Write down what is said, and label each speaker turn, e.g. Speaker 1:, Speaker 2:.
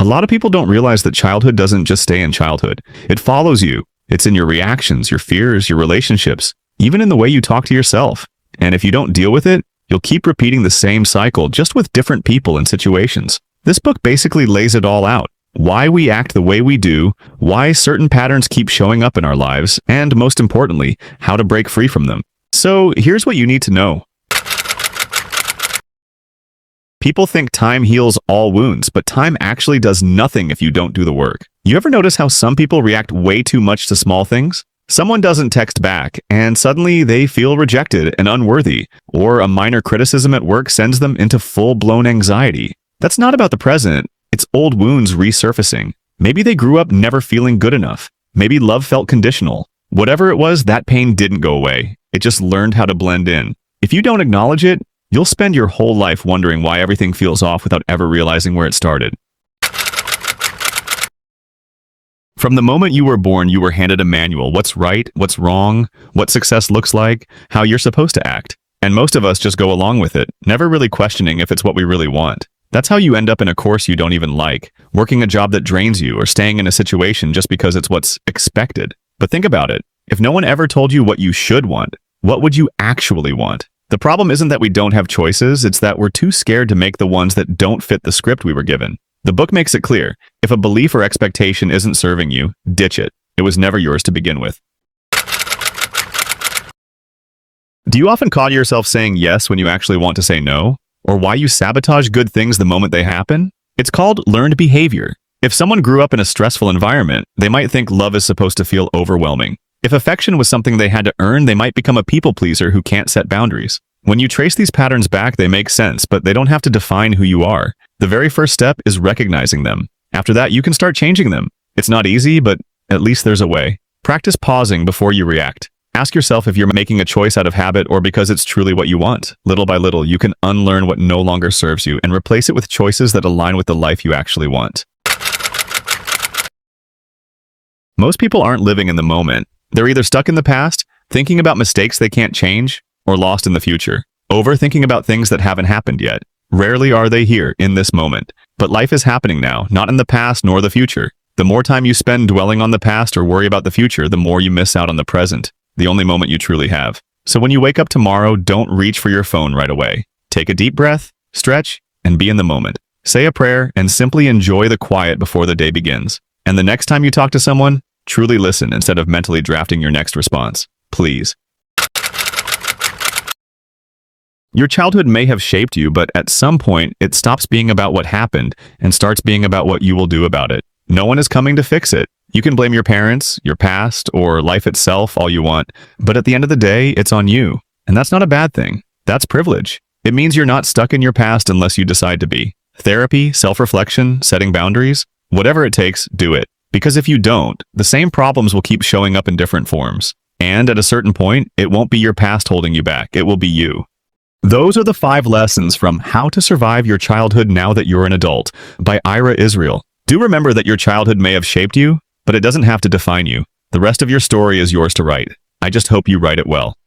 Speaker 1: A lot of people don't realize that childhood doesn't just stay in childhood. It follows you. It's in your reactions, your fears, your relationships, even in the way you talk to yourself. And if you don't deal with it, you'll keep repeating the same cycle, just with different people and situations. This book basically lays it all out. Why we act the way we do, why certain patterns keep showing up in our lives, and most importantly, how to break free from them. So here's what you need to know. People think time heals all wounds, but time actually does nothing if you don't do the work. You ever notice how some people react way too much to small things? Someone doesn't text back, and suddenly they feel rejected and unworthy, or a minor criticism at work sends them into full-blown anxiety. That's not about the present, it's old wounds resurfacing. Maybe they grew up never feeling good enough. Maybe love felt conditional. Whatever it was, that pain didn't go away. It just learned how to blend in. If you don't acknowledge it, you'll spend your whole life wondering why everything feels off without ever realizing where it started. From the moment you were born, you were handed a manual. What's right, what's wrong, what success looks like, how you're supposed to act. And most of us just go along with it, never really questioning if it's what we really want. That's how you end up in a course you don't even like, working a job that drains you, or staying in a situation just because it's what's expected. But think about it. If no one ever told you what you should want, what would you actually want? The problem isn't that we don't have choices, it's that we're too scared to make the ones that don't fit the script we were given. The book makes it clear. If a belief or expectation isn't serving you, ditch it. It was never yours to begin with. Do you often caught yourself saying yes when you actually want to say no? Or why you sabotage good things the moment they happen? It's called learned behavior. If someone grew up in a stressful environment, they might think love is supposed to feel overwhelming. If affection was something they had to earn, they might become a people pleaser who can't set boundaries. When you trace these patterns back, they make sense, but they don't have to define who you are. The very first step is recognizing them. After that, you can start changing them. It's not easy, but at least there's a way. Practice pausing before you react. Ask yourself if you're making a choice out of habit or because it's truly what you want. Little by little, you can unlearn what no longer serves you and replace it with choices that align with the life you actually want. Most people aren't living in the moment. They're either stuck in the past, thinking about mistakes they can't change, or lost in the future, overthinking about things that haven't happened yet. Rarely are they here in this moment. But life is happening now, not in the past nor the future. The more time you spend dwelling on the past or worry about the future, the more you miss out on the present, the only moment you truly have. So when you wake up tomorrow, don't reach for your phone right away. Take a deep breath, stretch, and be in the moment. Say a prayer and simply enjoy the quiet before the day begins. And the next time you talk to someone, truly listen instead of mentally drafting your next response. Please. Your childhood may have shaped you, but at some point, it stops being about what happened and starts being about what you will do about it. No one is coming to fix it. You can blame your parents, your past, or life itself all you want, but at the end of the day, it's on you. And that's not a bad thing. That's privilege. It means you're not stuck in your past unless you decide to be. Therapy, self-reflection, setting boundaries, whatever it takes, do it. Because if you don't, the same problems will keep showing up in different forms. And at a certain point, it won't be your past holding you back. It will be you. Those are the 5 lessons from How to Survive Your Childhood Now That You're an Adult by Ira Israel. Do remember that your childhood may have shaped you, but it doesn't have to define you. The rest of your story is yours to write. I just hope you write it well.